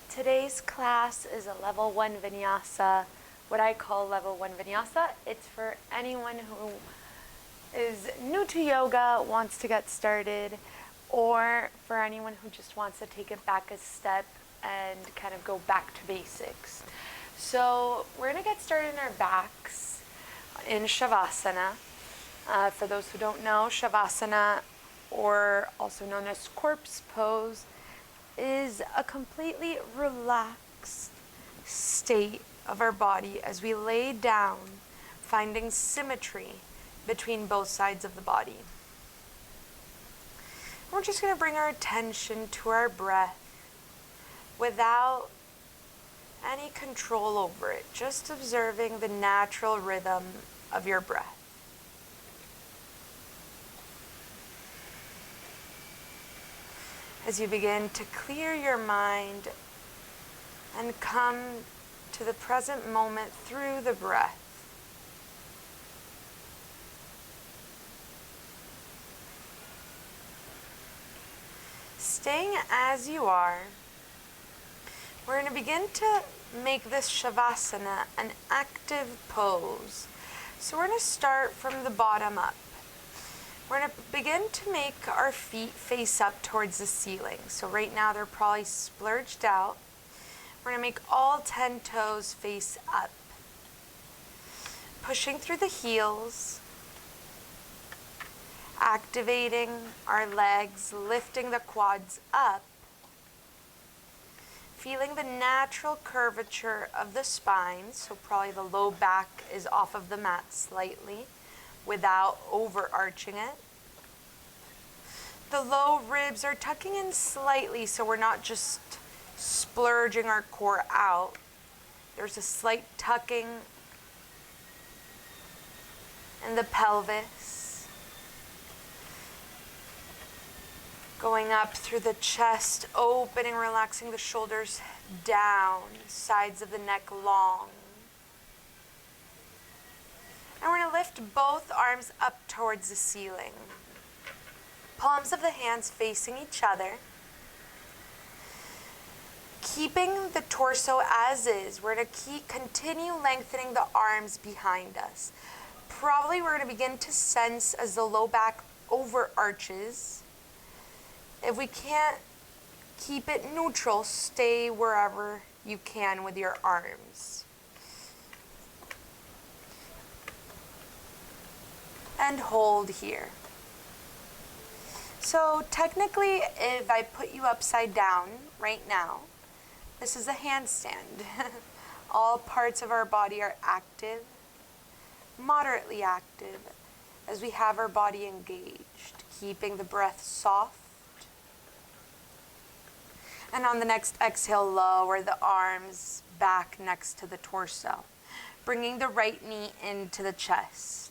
Today's class is a level 1 vinyasa, what I call level 1 vinyasa. It's for anyone who is new to yoga, wants to get started, or for anyone who just wants to take it back a step and kind of go back to basics. So we're going to get started in our backs in Shavasana. For those who don't know, Shavasana, or also known as corpse pose, is a completely relaxed state of our body as we lay down, finding symmetry between both sides of the body. We're just going to bring our attention to our breath without any control over it, just observing the natural rhythm of your breath. As you begin to clear your mind and come to the present moment through the breath. Staying as you are, we're going to begin to make this Shavasana an active pose. So we're going to start from the bottom up. We're going to begin to make our feet face up towards the ceiling. So right now they're probably splurged out. We're going to make all 10 toes face up. Pushing through the heels. Activating our legs, lifting the quads up. Feeling the natural curvature of the spine. So probably the low back is off of the mat slightly, without overarching it. The low ribs are tucking in slightly, so we're not just splurging our core out. There's a slight tucking in the pelvis. Going up through the chest, opening, relaxing the shoulders down, sides of the neck long. And we're going to lift both arms up towards the ceiling. Palms of the hands facing each other. Keeping the torso as is, we're going to continue lengthening the arms behind us. Probably we're going to begin to sense as the low back overarches. If we can't keep it neutral, stay wherever you can with your arms. And hold here. So technically, if I put you upside down right now, this is a handstand. All parts of our body are active, moderately active, as we have our body engaged, keeping the breath soft. And on the next exhale, lower the arms back next to the torso, bringing the right knee into the chest.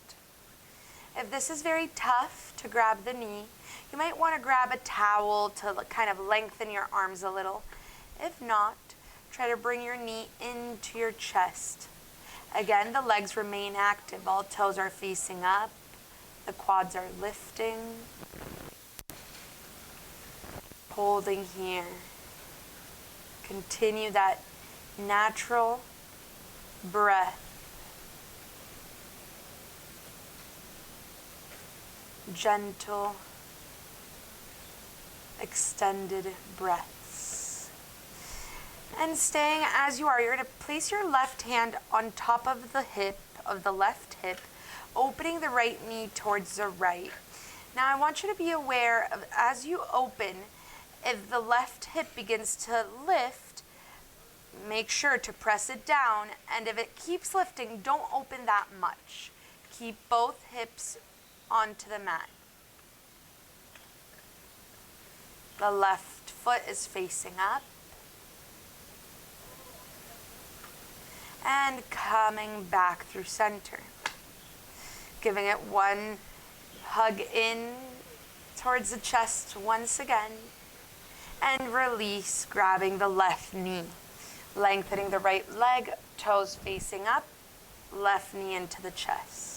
If this is very tough to grab the knee, you might want to grab a towel to kind of lengthen your arms a little. If not, try to bring your knee into your chest. Again, the legs remain active. All toes are facing up. The quads are lifting. Holding here. Continue that natural breath. Gentle, extended breaths. And staying as you are, you're going to place your left hand on top of the hip, of the left hip, opening the right knee towards the right. Now I want you to be aware of, as you open, if the left hip begins to lift, make sure to press it down, and if it keeps lifting, don't open that much. Keep both hips onto the mat. The left foot is facing up. And coming back through center. Giving it one hug in towards the chest once again. And release, grabbing the left knee. Lengthening the right leg, toes facing up, left knee into the chest.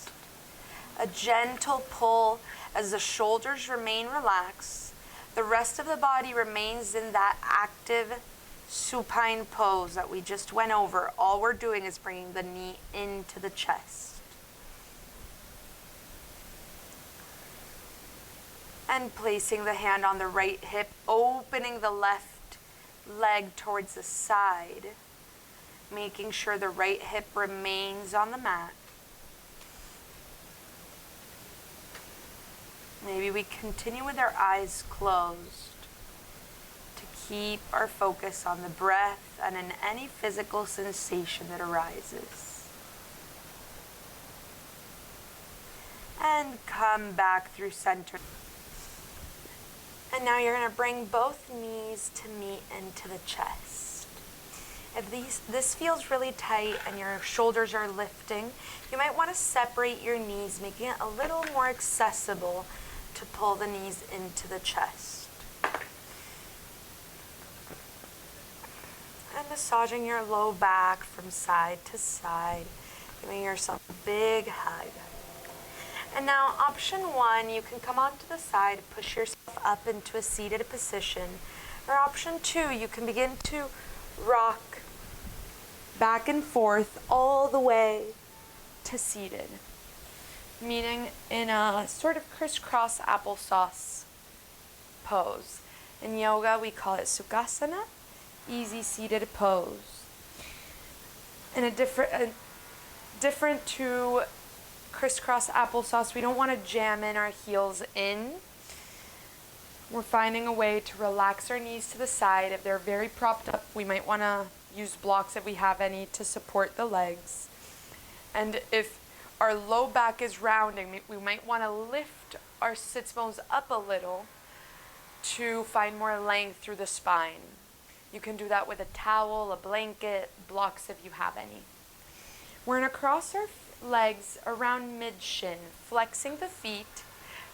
A gentle pull as the shoulders remain relaxed. The rest of the body remains in that active supine pose that we just went over, all we're doing is bringing the knee into the chest. And placing the hand on the right hip, opening the left leg towards the side, making sure the right hip remains on the mat. Maybe we continue with our eyes closed to keep our focus on the breath and in any physical sensation that arises. And come back through center. And now you're going to bring both knees to meet into the chest. If this feels really tight and your shoulders are lifting, you might want to separate your knees, making it a little more accessible to pull the knees into the chest. And massaging your low back from side to side, giving yourself a big hug. And now option 1, you can come onto the side, push yourself up into a seated position. Or option 2, you can begin to rock back and forth all the way to seated. Meaning in a sort of crisscross applesauce pose. In yoga, we call it Sukhasana, easy seated pose. And different to crisscross applesauce, we don't want to jam in our heels in. We're finding a way to relax our knees to the side. If they're very propped up, we might want to use blocks if we have any to support the legs. And if our low back is rounding, we might want to lift our sits bones up a little to find more length through the spine. You can do that with a towel, a blanket, blocks if you have any. We're going to cross our legs around mid-shin, flexing the feet,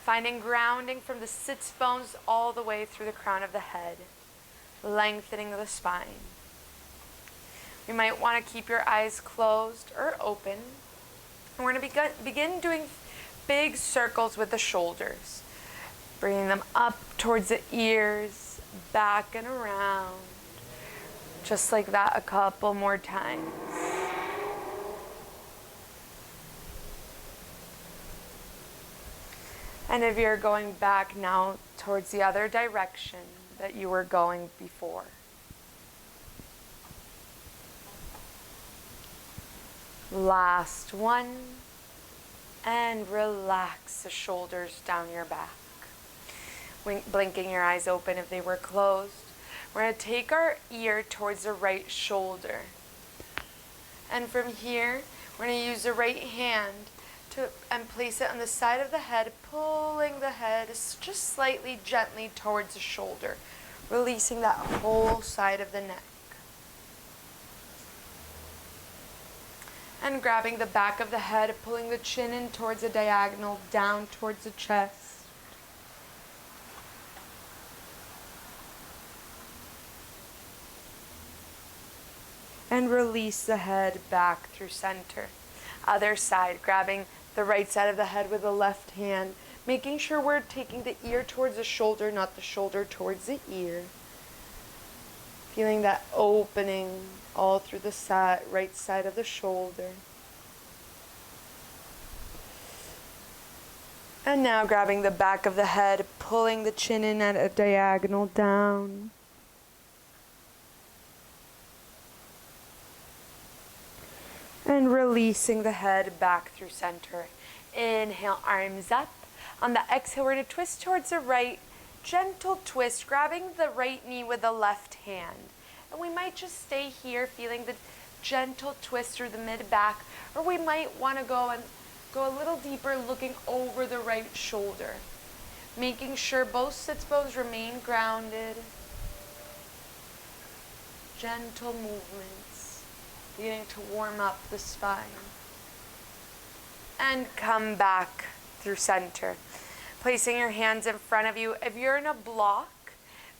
finding grounding from the sits bones all the way through the crown of the head, lengthening the spine. You might want to keep your eyes closed or open. And we're going to begin doing big circles with the shoulders, bringing them up towards the ears, back and around, just like that a couple more times. And if you're going back now towards the other direction that you were going before. Last one. And relax the shoulders down your back. Blinking your eyes open if they were closed. We're going to take our ear towards the right shoulder. And from here, we're going to use the right hand and place it on the side of the head, pulling the head just slightly gently towards the shoulder, releasing that whole side of the neck. And grabbing the back of the head, pulling the chin in towards the diagonal, down towards the chest. And release the head back through center. Other side, grabbing the right side of the head with the left hand, making sure we're taking the ear towards the shoulder, not the shoulder towards the ear. Feeling that opening all through the right side of the shoulder. And now grabbing the back of the head, pulling the chin in at a diagonal down. And releasing the head back through center. Inhale, arms up. On the exhale, we're going to twist towards the right. Gentle twist, grabbing the right knee with the left hand. And we might just stay here, feeling the gentle twist through the mid-back. Or we might want to go a little deeper, looking over the right shoulder. Making sure both sits bones remain grounded. Gentle movements, beginning to warm up the spine. And come back through center. Placing your hands in front of you. If you're in a block,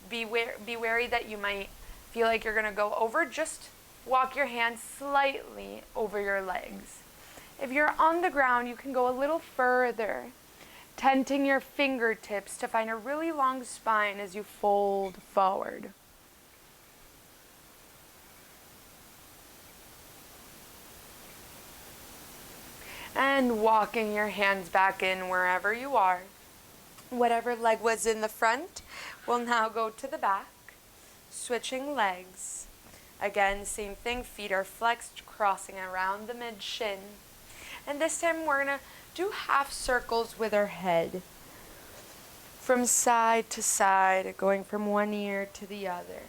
be wary that you might feel like you're going to go over. Just walk your hands slightly over your legs. If you're on the ground, you can go a little further, tenting your fingertips to find a really long spine as you fold forward. And walking your hands back in wherever you are. Whatever leg was in the front will now go to the back. Switching legs. Again, same thing, feet are flexed, crossing around the mid-shin. And this time we're going to do half circles with our head. From side to side, going from one ear to the other.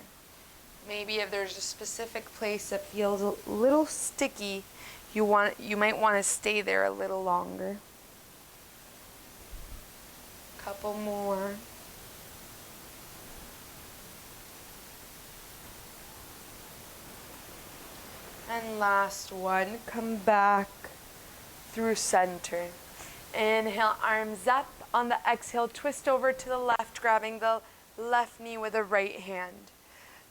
Maybe if there's a specific place that feels a little sticky, you might want to stay there a little longer. Couple more. And last one, come back through center. Inhale, arms up. On the exhale, twist over to the left, grabbing the left knee with the right hand.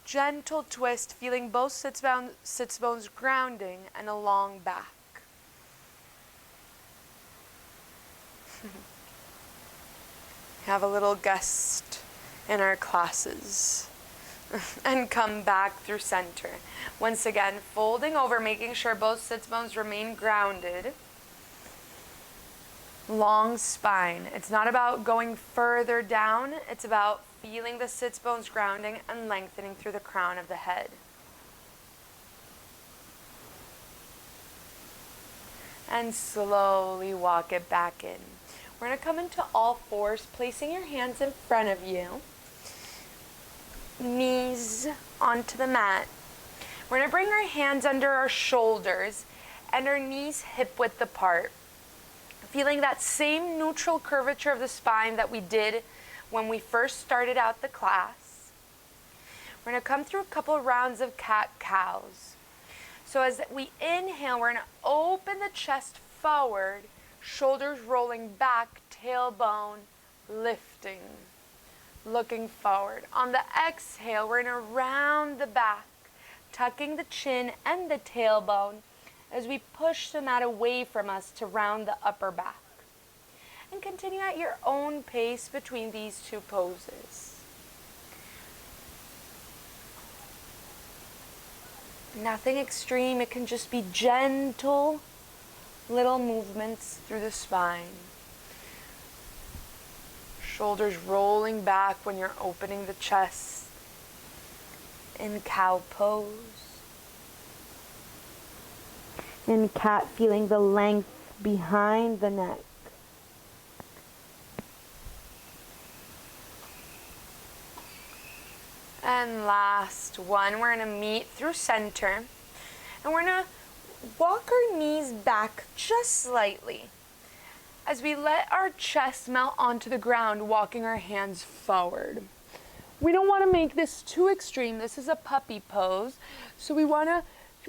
Gentle twist, feeling both sits bones grounding and a long back. Have a little guest in our classes. And come back through center. Once again, folding over, making sure both sits bones remain grounded. Long spine. It's not about going further down. It's about feeling the sits bones grounding and lengthening through the crown of the head. And slowly walk it back in. We're going to come into all fours, placing your hands in front of you. Knees onto the mat. We're going to bring our hands under our shoulders and our knees hip width apart. Feeling that same neutral curvature of the spine that we did when we first started out the class. We're going to come through a couple of rounds of cat-cows. So as we inhale, we're going to open the chest forward, shoulders rolling back, tailbone lifting, looking forward. On the exhale, we're going to round the back, tucking the chin and the tailbone as we push the mat away from us to round the upper back. And continue at your own pace between these two poses. Nothing extreme, it can just be gentle little movements through the spine. Shoulders rolling back when you're opening the chest in cow pose. In cat, feeling the length behind the neck. And last one, we're going to meet through center. And we're going to walk our knees back just slightly as we let our chest melt onto the ground, walking our hands forward. We don't want to make this too extreme. This is a puppy pose. So we want to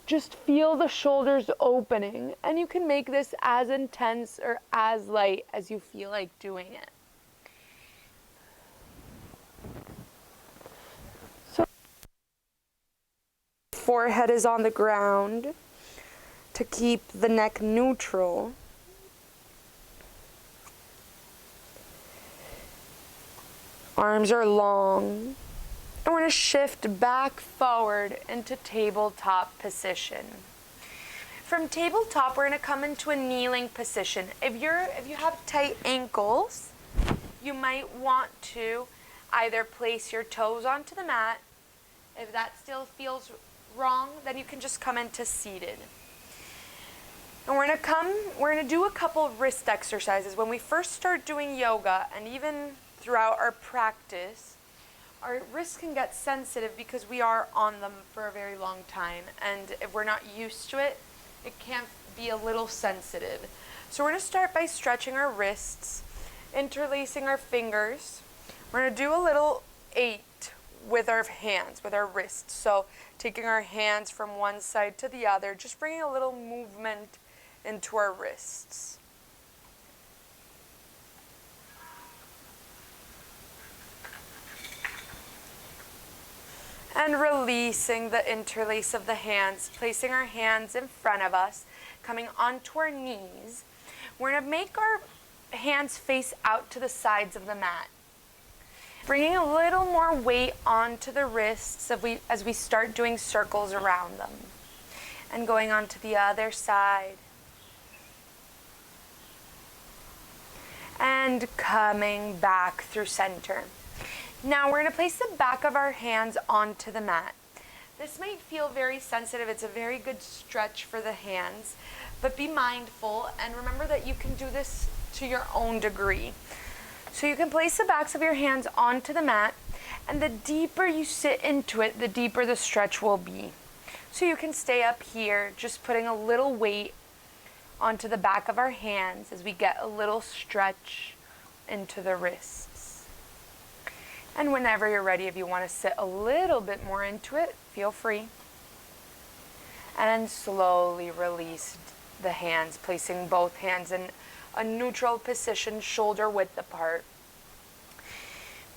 just feel the shoulders opening, and you can make this as intense or as light as you feel like doing it. So forehead is on the ground to keep the neck neutral. Arms are long. And we're going to shift back forward into tabletop position. From tabletop, we're going to come into a kneeling position. If you have tight ankles, you might want to either place your toes onto the mat. If that still feels wrong, then you can just come into seated. And we're going to do a couple of wrist exercises. When we first start doing yoga, and even throughout our practice, our wrists can get sensitive because we are on them for a very long time. And if we're not used to it, it can be a little sensitive. So we're going to start by stretching our wrists, interlacing our fingers. We're going to do a little 8 with our hands, with our wrists. So taking our hands from one side to the other, just bringing a little movement into our wrists. And releasing the interlace of the hands, placing our hands in front of us, coming onto our knees. We're going to make our hands face out to the sides of the mat. Bringing a little more weight onto the wrists as we start doing circles around them. And going on to the other side. and coming back through center. Now we're going to place the back of our hands onto the mat. This might feel very sensitive. It's a very good stretch for the hands, but be mindful and remember that you can do this to your own degree. So you can place the backs of your hands onto the mat, and the deeper you sit into it, the deeper the stretch will be. So you can stay up here, just putting a little weight onto the back of our hands as we get a little stretch into the wrists. And whenever you're ready, if you want to sit a little bit more into it, feel free. And slowly release the hands, placing both hands in a neutral position, shoulder width apart.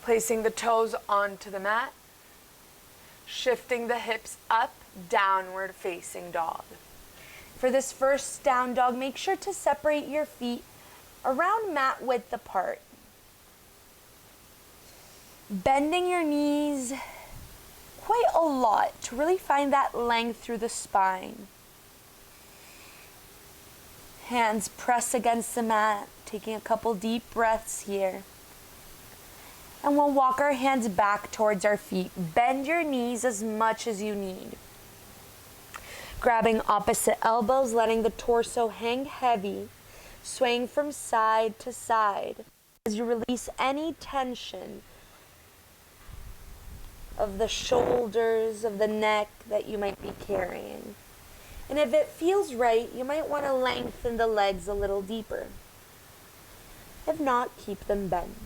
Placing the toes onto the mat, shifting the hips up, downward facing dog. For this first down dog, make sure to separate your feet around mat width apart. Bending your knees quite a lot to really find that length through the spine. Hands press against the mat, taking a couple deep breaths here. And we'll walk our hands back towards our feet. Bend your knees as much as you need. Grabbing opposite elbows, letting the torso hang heavy, swaying from side to side as you release any tension of the shoulders, of the neck that you might be carrying. And if it feels right, you might want to lengthen the legs a little deeper. If not, keep them bent.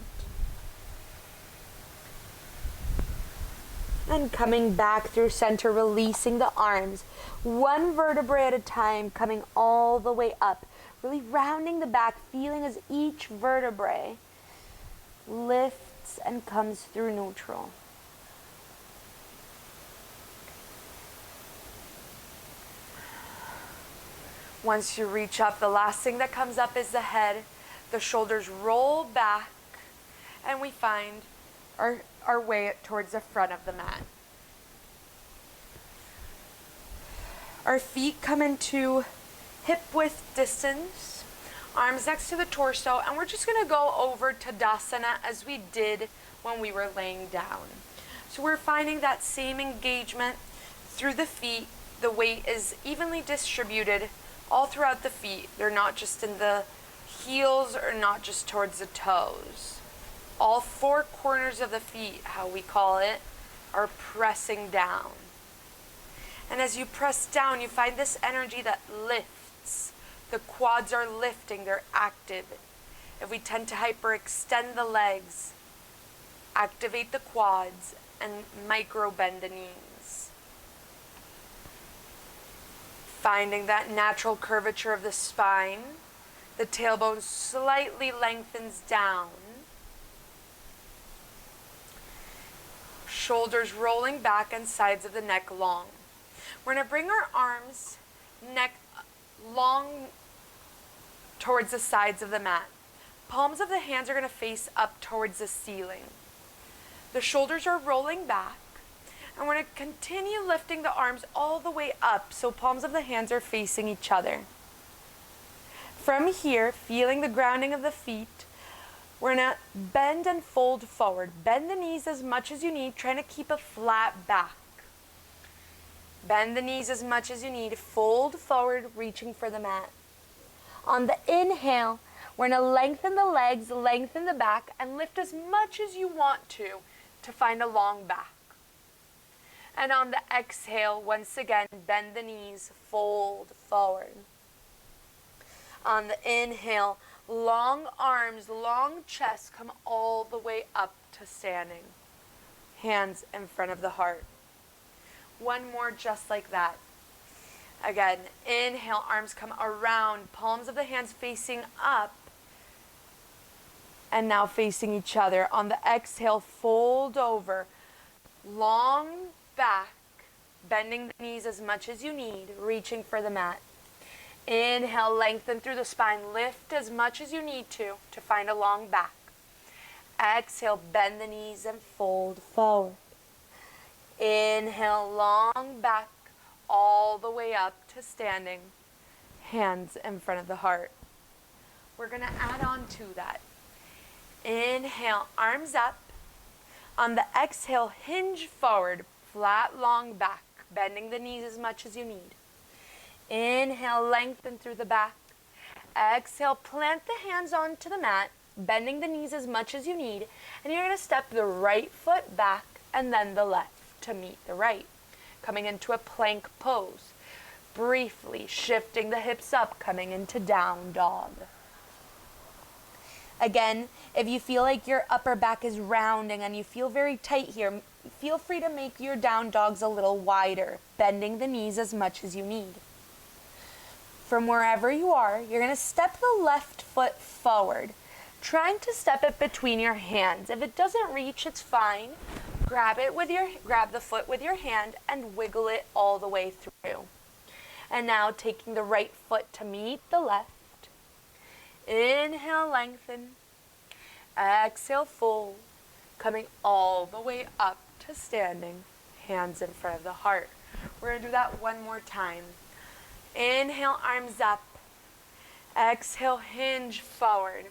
And coming back through center, releasing the arms, one vertebrae at a time, coming all the way up, really rounding the back, feeling as each vertebrae lifts and comes through neutral. Once you reach up, the last thing that comes up is the head. The shoulders roll back, and we find our way towards the front of the mat. Our feet come into hip width distance, arms next to the torso, and we're just going to go over Tadasana as we did when we were laying down. So we're finding that same engagement through the feet. The weight is evenly distributed all throughout the feet. They're not just in the heels or not just towards the toes. All four corners of the feet, how we call it, are pressing down. And as you press down, you find this energy that lifts. The quads are lifting, they're active. If we tend to hyperextend the legs, activate the quads and micro bend the knees. Finding that natural curvature of the spine, the tailbone slightly lengthens down. Shoulders rolling back and sides of the neck long. We're going to bring our arms, neck long towards the sides of the mat. Palms of the hands are going to face up towards the ceiling. The shoulders are rolling back. And we're going to continue lifting the arms all the way up so palms of the hands are facing each other. From here, feeling the grounding of the feet, we're going to bend and fold forward. Bend the knees as much as you need, trying to keep a flat back. Bend the knees as much as you need, fold forward, reaching for the mat. On the inhale, we're going to lengthen the legs, lengthen the back, and lift as much as you want to find a long back. And on the exhale, once again, bend the knees, fold forward. On the inhale, long arms, long chest, come all the way up to standing. Hands in front of the heart. One more just like that. Again, inhale, arms come around, palms of the hands facing up. And now facing each other. On the exhale, fold over. Long back, bending the knees as much as you need, reaching for the mat. Inhale, lengthen through the spine, lift as much as you need to find a long back. Exhale, bend the knees and fold forward. Inhale, long back, all the way up to standing, hands in front of the heart. We're going to add on to that. Inhale, arms up. On the exhale, hinge forward, flat, long back, bending the knees as much as you need. Inhale, lengthen through the back. Exhale, plant the hands onto the mat, bending the knees as much as you need. And you're going to step the right foot back and then the left to meet the right. Coming into a plank pose. Briefly shifting the hips up, coming into down dog. Again, if you feel like your upper back is rounding and you feel very tight here, feel free to make your down dogs a little wider, bending the knees as much as you need. From wherever you are, you're going to step the left foot forward, trying to step it between your hands. If it doesn't reach, it's fine. Grab the foot with your hand and wiggle it all the way through. And now taking the right foot to meet the left. Inhale, lengthen. Exhale, fold. Coming all the way up to standing. Hands in front of the heart. We're going to do that one more time. Inhale, arms up. Exhale, hinge forward.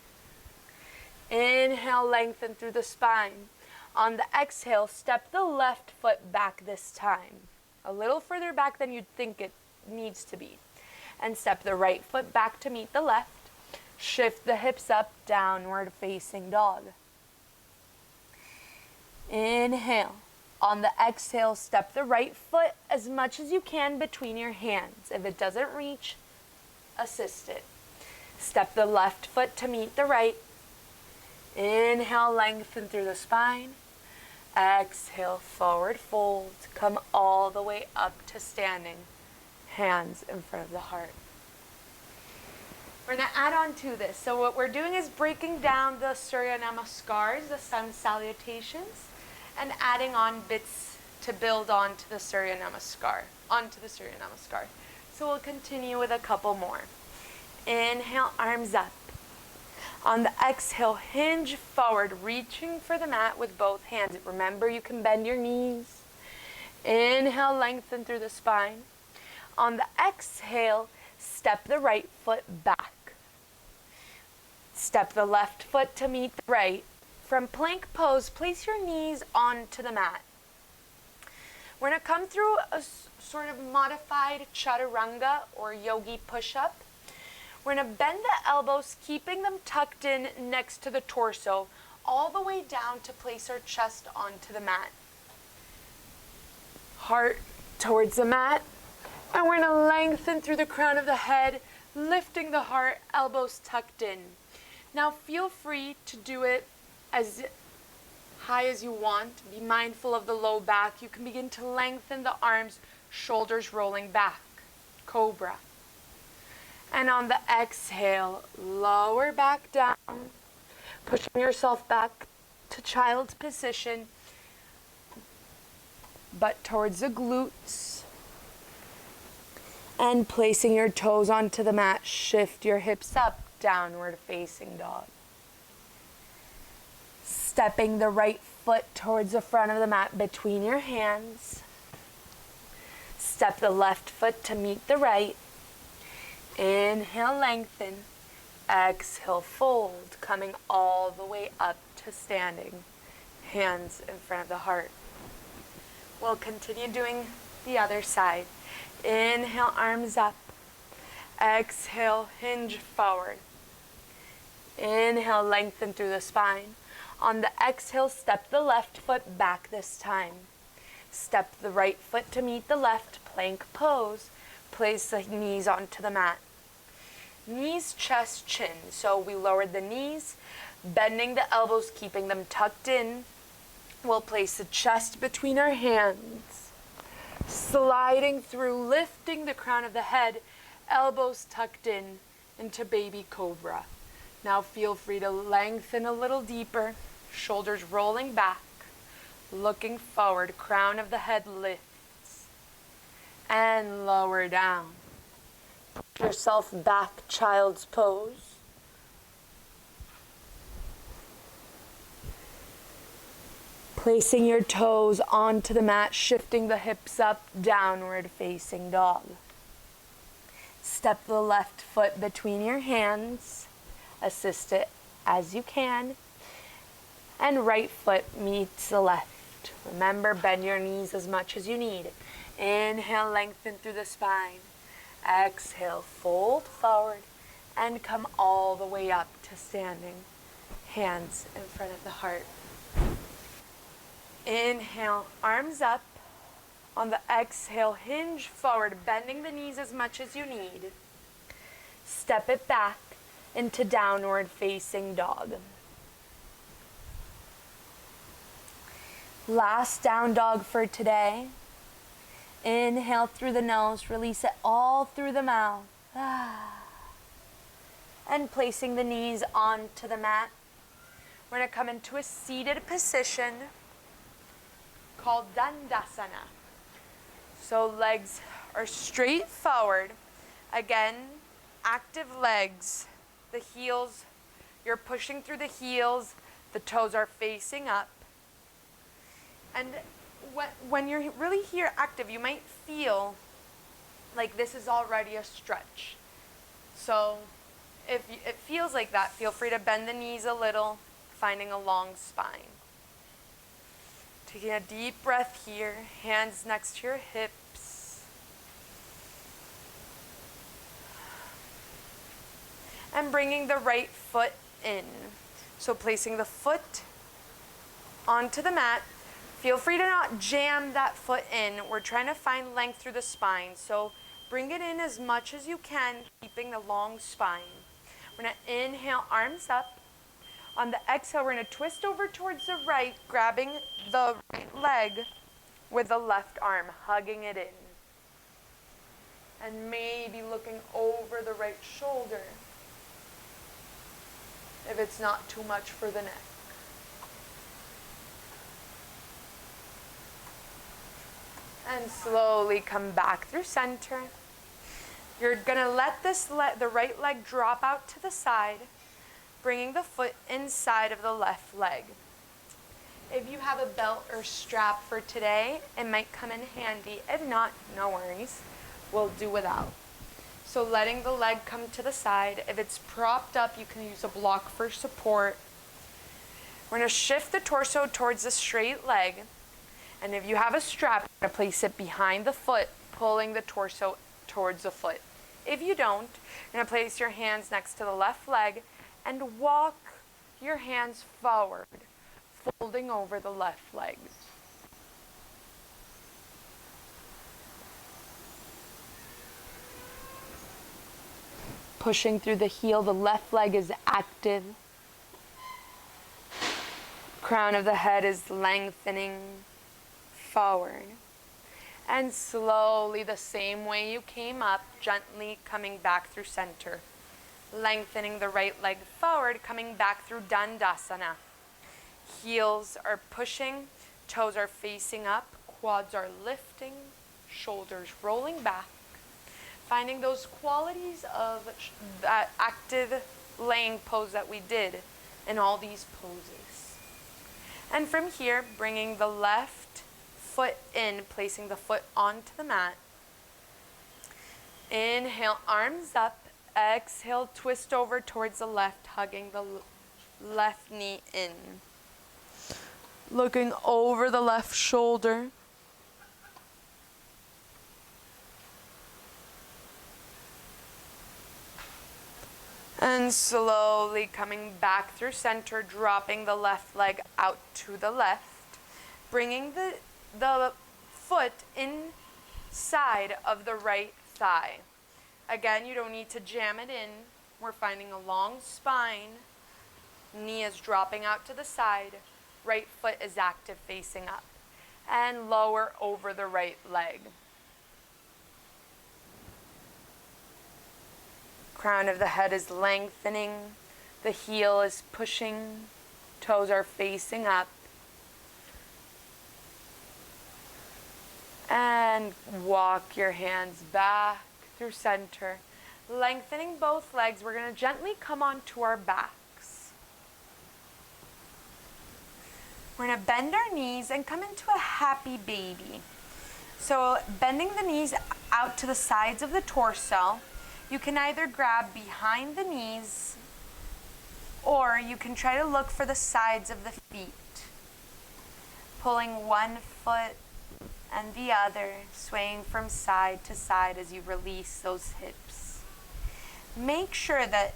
Inhale, lengthen through the spine. On the exhale, step the left foot back this time. A little further back than you'd think it needs to be. And step the right foot back to meet the left. Shift the hips up, downward facing dog. Inhale. On the exhale, step the right foot as much as you can between your hands. If it doesn't reach, assist it. Step the left foot to meet the right. Inhale, lengthen through the spine. Exhale, forward fold. Come all the way up to standing. Hands in front of the heart. We're going to add on to this. So what we're doing is breaking down the Surya Namaskars, the sun salutations, and adding on bits to build onto the Surya Namaskar. So we'll continue with a couple more. Inhale, arms up. On the exhale, hinge forward, reaching for the mat with both hands. Remember, you can bend your knees. Inhale, lengthen through the spine. On the exhale, step the right foot back. Step the left foot to meet the right. From plank pose, place your knees onto the mat. We're going to come through a sort of modified chaturanga or yogi push-up. We're going to bend the elbows, keeping them tucked in next to the torso, all the way down to place our chest onto the mat. Heart towards the mat. And we're going to lengthen through the crown of the head, lifting the heart, elbows tucked in. Now feel free to do it as high as you want. Be mindful of the low back. You can begin to lengthen the arms, shoulders rolling back. Cobra. And on the exhale, lower back down, pushing yourself back to child's position, butt towards the glutes. And placing your toes onto the mat, shift your hips up, downward facing dog. Stepping the right foot towards the front of the mat between your hands. Step the left foot to meet the right. Inhale, lengthen. Exhale, fold, coming all the way up to standing. Hands in front of the heart. We'll continue doing the other side. Inhale, arms up. Exhale, hinge forward. Inhale, lengthen through the spine. On the exhale, step the left foot back this time. Step the right foot to meet the left, plank pose. Place the knees onto the mat. Knees, chest, chin. So we lowered the knees, bending the elbows, keeping them tucked in. We'll place the chest between our hands. Sliding through, lifting the crown of the head, elbows tucked in into baby cobra. Now feel free to lengthen a little deeper, shoulders rolling back, looking forward, crown of the head lifts, and lower down. Put yourself back, child's pose. Placing your toes onto the mat, shifting the hips up, downward facing dog. Step the left foot between your hands. Assist it as you can. and right foot meets the left. Remember, bend your knees as much as you need. Inhale, lengthen through the spine. Exhale, fold forward and come all the way up to standing. Hands in front of the heart. Inhale, arms up. On the exhale, hinge forward, bending the knees as much as you need. Step it back into downward facing dog. Last down dog for today. Inhale through the nose, release it all through the mouth. And placing the knees onto the mat. We're going to come into a seated position called Dandasana. So legs are straight forward. Again, active legs. The heels, you're pushing through the heels. The toes are facing up. And when you're really here active, you might feel like this is already a stretch. So if it feels like that, feel free to bend the knees a little, finding a long spine. Taking a deep breath here, hands next to your hips. And bringing the right foot in. So placing the foot onto the mat. Feel free to not jam that foot in. We're trying to find length through the spine. So bring it in as much as you can, keeping the long spine. We're going to inhale, arms up. On the exhale, we're going to twist over towards the right, grabbing the right leg with the left arm, hugging it in. And maybe looking over the right shoulder if it's not too much for the neck. And slowly come back through center. You're going to let the right leg drop out to the side, bringing the foot inside of the left leg. If you have a belt or strap for today, it might come in handy. If not, no worries. We'll do without. So letting the leg come to the side. If it's propped up, you can use a block for support. We're going to shift the torso towards the straight leg. And if you have a strap, you're going to place it behind the foot, pulling the torso towards the foot. If you don't, you're going to place your hands next to the left leg and walk your hands forward, folding over the left leg. Pushing through the heel, the left leg is active. Crown of the head is lengthening forward. And slowly, the same way you came up, gently coming back through center. Lengthening the right leg forward, coming back through Dandasana. Heels are pushing, toes are facing up, quads are lifting, shoulders rolling back. Finding those qualities of that active laying pose that we did in all these poses. And from here, bringing the left foot in, placing the foot onto the mat. Inhale, arms up. Exhale, twist over towards the left, hugging the left knee in. Looking over the left shoulder. And slowly coming back through center, dropping the left leg out to the left. Bringing the foot inside of the right thigh. Again, you don't need to jam it in. We're finding a long spine. Knee is dropping out to the side. Right foot is active facing up. And lower over the right leg. Crown of the head is lengthening. The heel is pushing. Toes are facing up. And walk your hands back through center. Lengthening both legs. We're going to gently come onto our backs. We're going to bend our knees and come into a happy baby. So bending the knees out to the sides of the torso. You can either grab behind the knees Or you can try to look for the sides of the feet, pulling one foot and the other, swaying from side to side as you release those hips. Make sure that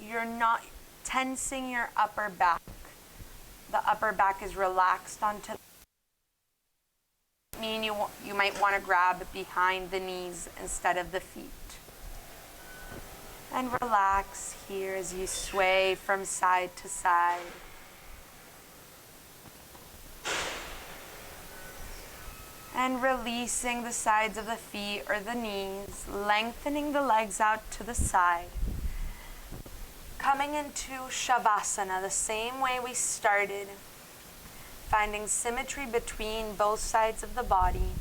you're not tensing your upper back. The upper back is relaxed onto you might want to grab behind the knees instead of the feet. And relax here as you sway from side to side. And releasing the sides of the feet or the knees, lengthening the legs out to the side. Coming into Shavasana, the same way we started, finding symmetry between both sides of the body.